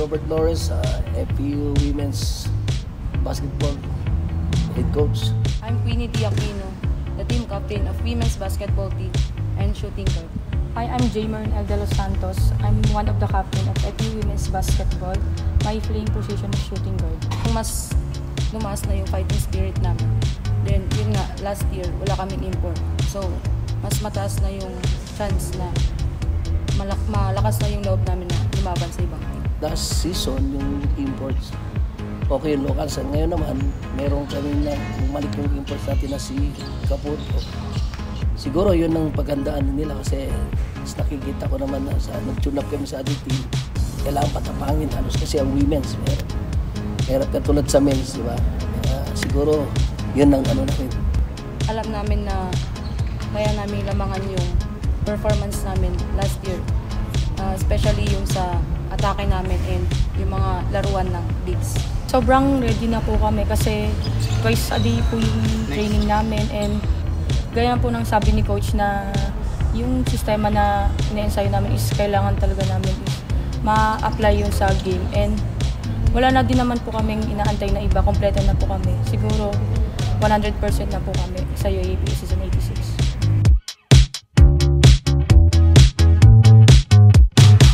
Robert Lawrence, FPU Women's Basketball Head Coach. I'm Queenie Diaquino, the team captain of Women's Basketball Team and Shooting Guard. Hi, I'm Jamer El De Los Santos. I'm one of the captain of FPU Women's Basketball. My playing position is Shooting Guard. Kung mas lumaas na yung fighting spirit namin, then yun nga, last year, wala kaming import. So, mas mataas na yung chance na malakas na yung loob namin na lumaban sa ibang team. Last season, yung imports, okay yung locals. Ngayon naman, meron kami na bumalik yung imports natin na si Caputo. Siguro yun ang pagandaan nila kasi nakikita ko naman na nag-tune up kami sa ating team. Kailangan patapangin halos kasi ang women's. Meron katulad sa men's, di ba? Siguro yun ang namin. Alam namin na kaya namin lamangan yung performance namin last year. Especially yung sa atake namin and yung mga laruan ng leagues. Sobrang ready na po kami kasi twice a day po yung training namin and gaya po ng sabi ni coach na yung sistema na ina-ensayo namin is kailangan talaga namin is ma-apply yun sa game and wala na din naman po kaming inaantay na iba, kompleto na po kami. Siguro 100% na po kami sa UAAP Season 86.